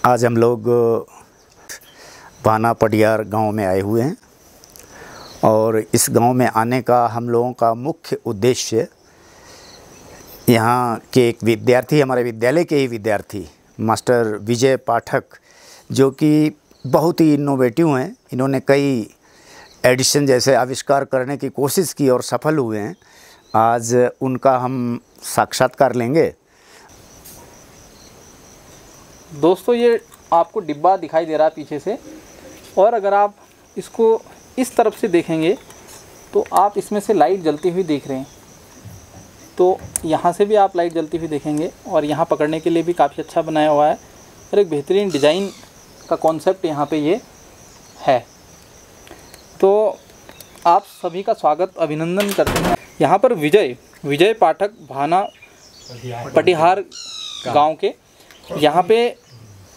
आज हम लोग भाना पडियार गांव में आए हुए हैं और इस गांव में आने का हम लोगों का मुख्य उद्देश्य यहाँ के एक विद्यार्थी, हमारे विद्यालय के ही विद्यार्थी मास्टर विजय पाठक, जो कि बहुत ही इनोवेटिव हैं। इन्होंने कई एडिशन जैसे आविष्कार करने की कोशिश की और सफल हुए हैं। आज उनका हम साक्षात्कार लेंगे। दोस्तों, ये आपको डिब्बा दिखाई दे रहा है पीछे से, और अगर आप इसको इस तरफ से देखेंगे तो आप इसमें से लाइट जलती हुई देख रहे हैं। तो यहाँ से भी आप लाइट जलती हुई देखेंगे, और यहाँ पकड़ने के लिए भी काफ़ी अच्छा बनाया हुआ है और एक बेहतरीन डिज़ाइन का कॉन्सेप्ट यहाँ पे ये है। तो आप सभी का स्वागत, अभिनंदन करते हैं। यहाँ पर विजय पाठक भाना पटिहार गांव के यहाँ पे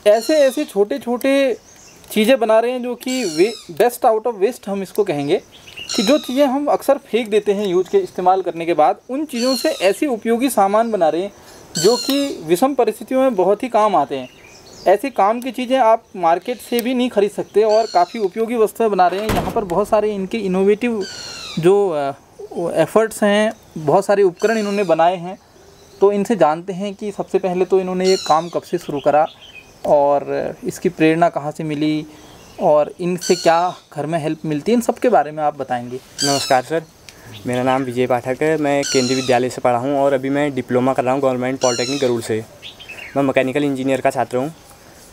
ऐसे छोटे छोटे चीज़ें बना रहे हैं, जो कि बेस्ट आउट ऑफ वेस्ट हम इसको कहेंगे, कि जो चीज़ें हम अक्सर फेंक देते हैं यूज के इस्तेमाल करने के बाद, उन चीज़ों से ऐसे उपयोगी सामान बना रहे हैं जो कि विषम परिस्थितियों में बहुत ही काम आते हैं। ऐसी काम की चीज़ें आप मार्केट से भी नहीं खरीद सकते और काफ़ी उपयोगी वस्तुएं बना रहे हैं। यहाँ पर बहुत सारे इनके इनोवेटिव जो एफ़र्ट्स हैं, बहुत सारे उपकरण इन्होंने बनाए हैं। तो इनसे जानते हैं कि सबसे पहले तो इन्होंने ये काम कब से शुरू करा और इसकी प्रेरणा कहाँ से मिली और इनसे क्या घर में हेल्प मिलती है, इन सब के बारे में आप बताएंगे। नमस्कार सर, मेरा नाम विजय पाठक है। मैं केंद्रीय विद्यालय से पढ़ा हूँ और अभी मैं डिप्लोमा कर रहा हूँ गवर्नमेंट पॉलिटेक्निक गरुड़ से। मैं मैकेनिकल इंजीनियर का छात्र हूँ,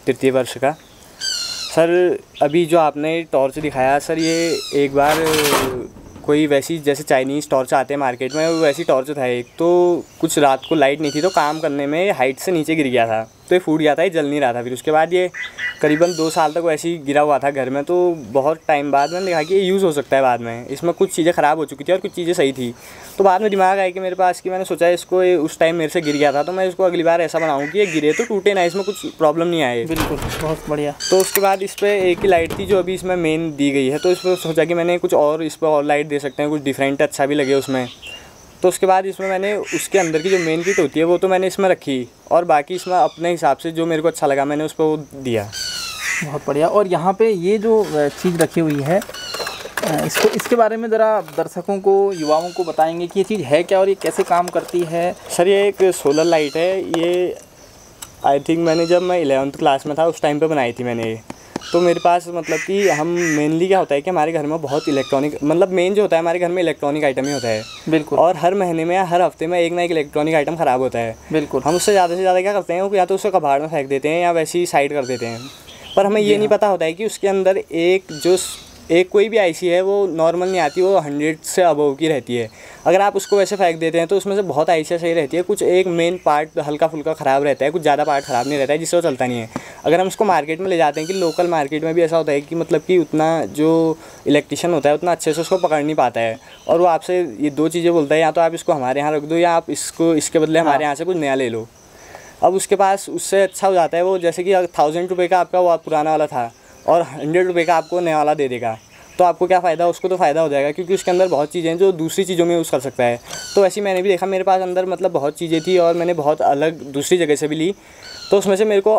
तृतीय वर्ष का। सर, अभी जो आपने टॉर्च दिखाया सर, ये एक बार कोई वैसी जैसे चाइनीज़ टॉर्च आते हैं मार्केट में, वो वैसी टॉर्च था एक। तो कुछ रात को लाइट नहीं थी तो काम करने में हाइट से नीचे गिर गया था, तो ये फूट गया था, ये जल नहीं रहा था। फिर उसके बाद ये करीबन 2 साल तक वैसे ही गिरा हुआ था घर में। तो बहुत टाइम बाद मैंने देखा कि ये यूज़ हो सकता है बाद में। इसमें कुछ चीज़ें ख़राब हो चुकी थी और कुछ चीज़ें सही थी। तो बाद में दिमाग आया कि मेरे पास, कि मैंने सोचा इसको, उस टाइम मेरे से गिर गया था, तो मैं इसको अगली बार ऐसा बनाऊँ कि ये गिरे तो टूटे ना, इसमें कुछ प्रॉब्लम नहीं आए। बिल्कुल, बहुत बढ़िया। तो उसके बाद इस पर एक ही लाइट थी जो अभी इसमें मेन दी गई है। तो इस पर सोचा कि मैंने कुछ और इस पर और लाइट दे सकते हैं, कुछ डिफरेंट अच्छा भी लगे उसमें। तो उसके बाद इसमें मैंने उसके अंदर की जो मेन किट होती है वो तो मैंने इसमें रखी, और बाकी इसमें अपने हिसाब से जो मेरे को अच्छा लगा मैंने उस पर वो दिया। बहुत बढ़िया। और यहाँ पे ये जो चीज़ रखी हुई है, इसके बारे में ज़रा दर्शकों को, युवाओं को बताएंगे कि ये चीज़ है क्या और ये कैसे काम करती है। सर, ये एक सोलर लाइट है। ये आई थिंक मैंने जब मैं 11th क्लास में था उस टाइम पे बनाई थी मैंने ये। तो मेरे पास मतलब कि हम मेनली क्या होता है कि हमारे घर में बहुत इलेक्ट्रॉनिक, मतलब मेन जो होता है हमारे घर में इलेक्ट्रॉनिक आइटम ही होता है। बिल्कुल। और हर महीने में या हर हफ्ते में एक ना एक इलेक्ट्रॉनिक आइटम ख़राब होता है। बिल्कुल। हम उससे ज़्यादा से ज़्यादा क्या करते हैं, वो या तो उसको कबाड़ में फेंक देते हैं या वैसे ही साइड कर देते हैं। पर हमें ये नहीं पता होता है कि उसके अंदर एक कोई भी आईसी है वो नॉर्मल नहीं आती, वो 100 से अबव की रहती है। अगर आप उसको वैसे फेंक देते हैं तो उसमें से बहुत आईसी सही रहती है, कुछ एक मेन पार्ट हल्का फुल्का ख़राब रहता है, कुछ ज़्यादा पार्ट ख़राब नहीं रहता है, जिससे वो चलता नहीं है। अगर हम उसको मार्केट में ले जाते हैं, कि लोकल मार्केट में भी ऐसा होता है कि मतलब कि उतना जो इलेक्ट्रिशियन होता है उतना अच्छे से उसको पकड़ नहीं पाता है, और वो आपसे ये 2 चीज़ें बोलता है, या तो आप इसको हमारे यहाँ रख दो या आप इसको इसके बदले हमारे यहाँ से कुछ नया ले लो। अब उसके पास उससे अच्छा हो जाता है वो, जैसे कि 1000 रुपये का आपका वो पुराना वाला था और 100 रुपये का आपको नया वाला दे देगा, तो आपको क्या फ़ायदा, उसको तो फ़ायदा हो जाएगा, क्योंकि उसके अंदर बहुत चीज़ें हैं जो दूसरी चीज़ों में यूज़ कर सकता है। तो ऐसी मैंने भी देखा, मेरे पास अंदर मतलब बहुत चीज़ें थी और मैंने बहुत अलग दूसरी जगह से भी ली, तो उसमें से मेरे को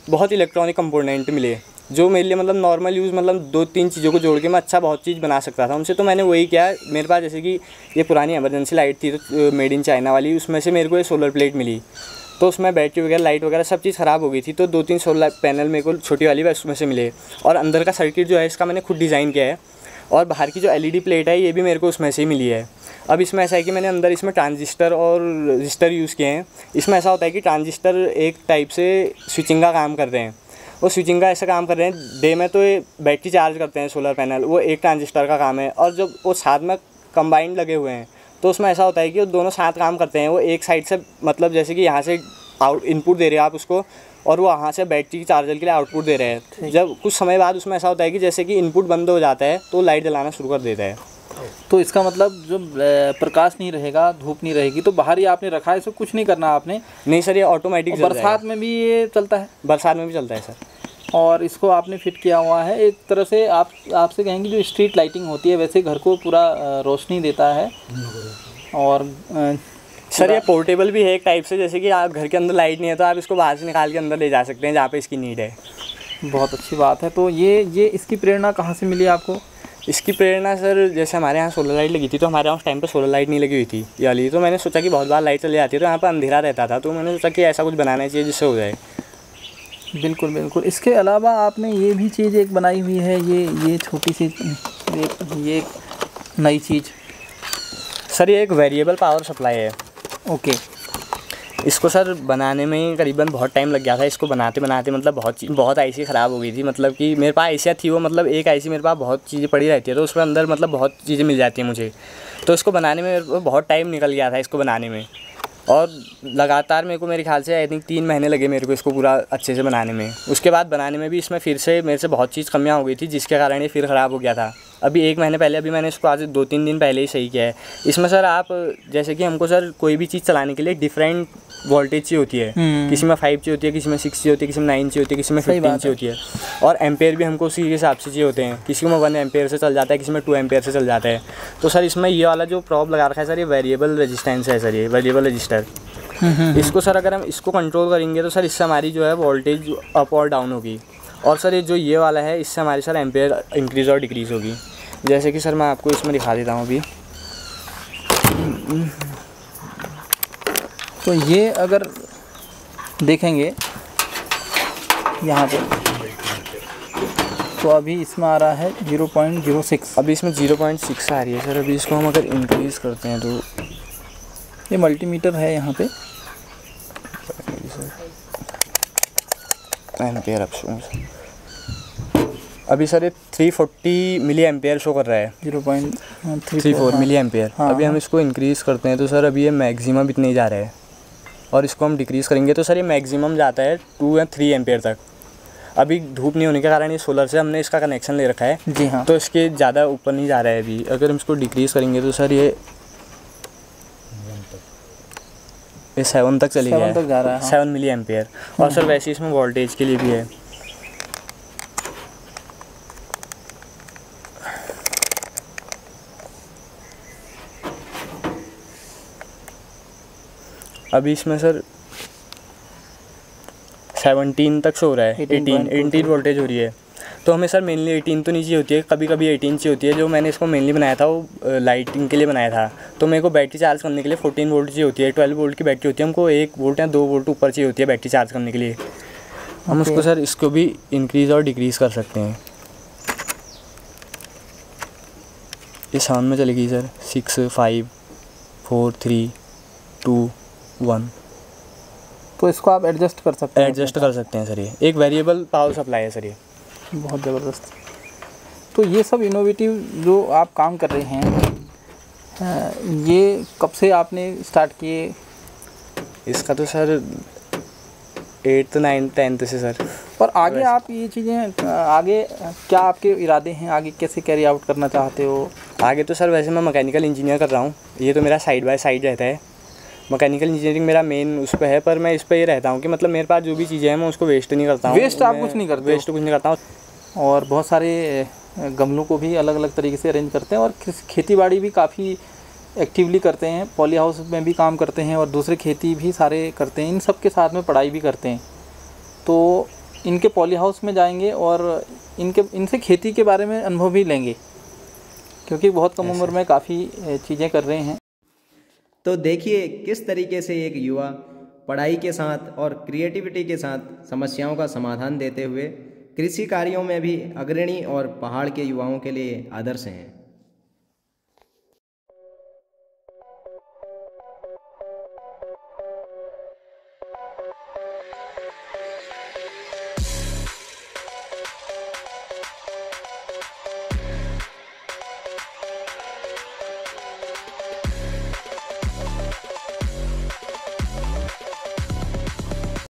बहुत इलेक्ट्रॉनिक कंपोनेंट मिले जो मेरे लिए मतलब नॉर्मल यूज़, मतलब 2-3 चीज़ों को जोड़ के मैं अच्छा बहुत चीज़ बना सकता था उनसे। तो मैंने वही किया। मेरे पास जैसे कि ये पुरानी इमरजेंसी लाइट थी तो मेड इन चाइना वाली, उसमें से मेरे को ये सोलर प्लेट मिली, तो उसमें बैटरी वगैरह, लाइट वगैरह सब चीज़ ख़राब हो गई थी। तो 2-3 सोलर पैनल मेरे को छोटी वाली उसमें से मिले, और अंदर का सर्किट जो है इसका मैंने खुद डिज़ाइन किया है, और बाहर की जो LED प्लेट है ये भी मेरे को उसमें से ही मिली है। अब इसमें ऐसा है कि मैंने अंदर इसमें ट्रांजिस्टर और रजिस्टर यूज़ किए हैं। इसमें ऐसा होता है कि ट्रांजिस्टर एक टाइप से स्विचिंग का काम कर रहे हैं, वो स्विचिंग का ऐसा काम कर रहे हैं, डे में तो ये बैटरी चार्ज करते हैं सोलर पैनल, वो एक ट्रांजिस्टर का काम है, और जब वो साथ में कंबाइंड लगे हुए हैं तो उसमें ऐसा होता है कि वो दोनों साथ काम करते हैं। वो एक साइड से मतलब जैसे कि यहाँ से इनपुट दे रहे हैं आप उसको, और वो वहाँ से बैटरी की चार्जर के लिए आउटपुट दे रहे हैं। जब कुछ समय बाद उसमें ऐसा होता है कि जैसे कि इनपुट बंद हो जाता है तो लाइट जलाना शुरू कर देता है। तो इसका मतलब जो प्रकाश नहीं रहेगा, धूप नहीं रहेगी, तो बाहर ही आपने रखा है, इसको कुछ नहीं करना आपने? नहीं सर, ये ऑटोमेटिक बरसात में भी ये चलता है? बरसात में भी चलता है सर। और इसको आपने फिट किया हुआ है एक तरह से, आपसे कहेंगे जो स्ट्रीट लाइटिंग होती है वैसे घर को पूरा रोशनी देता है। और सर ये पोर्टेबल भी है एक टाइप से, जैसे कि आप घर के अंदर लाइट नहीं है तो आप इसको बाहर से निकाल के अंदर ले जा सकते हैं जहाँ पे इसकी नीड है। बहुत अच्छी बात है। तो ये इसकी प्रेरणा कहाँ से मिली आपको? इसकी प्रेरणा सर, जैसे हमारे यहाँ सोलर लाइट लगी थी, तो हमारे यहाँ उस टाइम पे सोलर लाइट नहीं लगी हुई थी ये वाली, तो मैंने सोचा कि बहुत बार लाइट चली जाती है तो यहाँ पर अंधेरा रहता था, तो मैंने सोचा कि ऐसा कुछ बनाना चाहिए जिससे हो जाए। बिल्कुल बिल्कुल। इसके अलावा आपने ये भी चीज़ एक बनाई हुई है, ये छोटी सी ये एक नई चीज़। सर ये एक वेरिएबल पावर सप्लाई है। ओके। इसको सर बनाने में करीबन बहुत टाइम लग गया था। इसको बनाते बनाते मतलब बहुत आईसी ख़राब हो गई थी, मतलब कि मेरे पास आईसियाँ थी वो, मतलब एक आईसी मेरे पास बहुत चीज़ें पड़ी रहती है, तो उसमें अंदर मतलब बहुत चीज़ें मिल जाती हैं मुझे। तो इसको बनाने में मेरे को बहुत टाइम निकल गया था इसको बनाने में, और लगातार मेरे को मेरे ख्याल से आई थिंक 3 महीने लगे मेरे को इसको पूरा अच्छे से बनाने में। उसके बाद बनाने में भी इसमें फिर से मेरे से बहुत चीज़ कमियाँ हो गई थी, जिसके कारण ये फिर ख़राब हो गया था। अभी 1 महीने पहले, अभी मैंने इसको आज 2-3 दिन पहले ही सही किया है। इसमें सर आप जैसे कि हमको सर कोई भी चीज़ चलाने के लिए डिफरेंट वोल्टेज चाहिए होती है, किसी में 5 चाहिए होती है, किसी में 6 चाहिए होती है, किसी में 9 चाहिए होती है, किसी में 15 चाहिए होती है, और एम्पेयर भी हमको उसी के हिसाब से चाहिए होते हैं। किसी में 1 एम्पेयर से चल जाता है, किसी में 2 एम्पेयर से चल जाता है। तो सर इसमें ये वाला जो प्रॉब लगा रखा है सर, ये वेरिएबल रेजिस्टेंस है सर, ये वेरिएबल रजिस्टर। इसको सर अगर हम इसको कंट्रोल करेंगे तो सर इससे हमारी जो है वोल्टेज अप और डाउन होगी, और सर ये जो ये वाला है इससे हमारी सर एम्पेयर इंक्रीज़ और डिक्रीज़ होगी। जैसे कि सर मैं आपको इसमें दिखा देता हूँ अभी। तो ये अगर देखेंगे यहाँ पे, तो अभी इसमें आ रहा है 0.06। अभी इसमें 0.6 आ रही है सर। अभी इसको हम अगर इंक्रीज़ करते हैं तो ये मल्टीमीटर है यहाँ पे, एम्पेयर अभी सर ये 340 मिली एम्पेयर शो कर रहा है, 0.34 मिली एम्पेयर। अभी हम इसको इंक्रीज़ करते हैं तो सर अभी ये मैक्सिमम इतने ही जा रहा है, और इसको हम डिक्रीज़ करेंगे तो सर ये मैक्सिमम जाता है 2 या 3 एम्पेयर तक। अभी धूप नहीं होने के कारण ये सोलर से हमने इसका कनेक्शन ले रखा है, जी हाँ, तो इसके ज़्यादा ऊपर नहीं जा रहा है अभी। अगर हम इसको डिक्रीज़ करेंगे तो सर ये 7 तक चली गया है, 7 तक जा रहा है। 7 मिली एम्पेयर। और सर वैसे इसमें वोल्टेज के लिए भी है। अभी इसमें सर 17 तक शो हो रहा है, 18 वोल्टेज हो रही है। तो हमें सर मेनली 18 तो नहीं चाहिए होती है, कभी कभी 18 चाहिए होती है। जो मैंने इसको मेनली बनाया था वो लाइटिंग के लिए बनाया था, तो मेरे को बैटरी चार्ज करने के लिए 14 वोल्ट चाहिए होती है। 12 वोल्ट की बैटरी होती है, हमको 1 वोल्ट या 2 वोल्ट ऊपर चाहिए होती है बैटरी चार्ज करने के लिए। हम उसको सर इसको भी इंक्रीज़ और डिक्रीज़ कर सकते हैं। ये साउंड में चलेगी सर 6, 5, 4, 3, 2, 1। तो इसको आप एडजस्ट कर सकते हैं, सर। ये एक वेरिएबल पावर सप्लाई है सर। ये बहुत ज़बरदस्त। तो ये सब इनोवेटिव जो आप काम कर रहे हैं, ये कब से आपने स्टार्ट किए? इसका तो सर 8th 9th 10th से सर। और आगे आप ये चीज़ें आगे क्या आपके इरादे हैं, आगे कैसे कैरी आउट करना चाहते हो? आगे तो सर वैसे मैं मैकेनिकल इंजीनियर कर रहा हूँ, ये तो मेरा साइड बाय साइड रहता है। मैकेनिकल इंजीनियरिंग मेरा मेन उस पर है, पर मैं इस पर ये रहता हूँ कि मतलब मेरे पास जो भी चीज़ें हैं मैं उसको वेस्ट नहीं करता हूँ। वेस्ट आप कुछ नहीं करते? वेस्ट कुछ नहीं करता हूँ। और बहुत सारे गमलों को भी अलग अलग तरीके से अरेंज करते हैं, और खेतीबाड़ी भी काफ़ी एक्टिवली करते हैं, पॉली हाउस में भी काम करते हैं, और दूसरे खेती भी सारे करते हैं। इन सब के साथ में पढ़ाई भी करते हैं। तो इनके पॉली हाउस में जाएंगे और इनसे खेती के बारे में अनुभव भी लेंगे, क्योंकि बहुत कम उम्र में काफ़ी चीज़ें कर रहे हैं। तो देखिए किस तरीके से एक युवा पढ़ाई के साथ और क्रिएटिविटी के साथ समस्याओं का समाधान देते हुए कृषि कार्यों में भी अग्रणी और पहाड़ के युवाओं के लिए आदर्श हैं।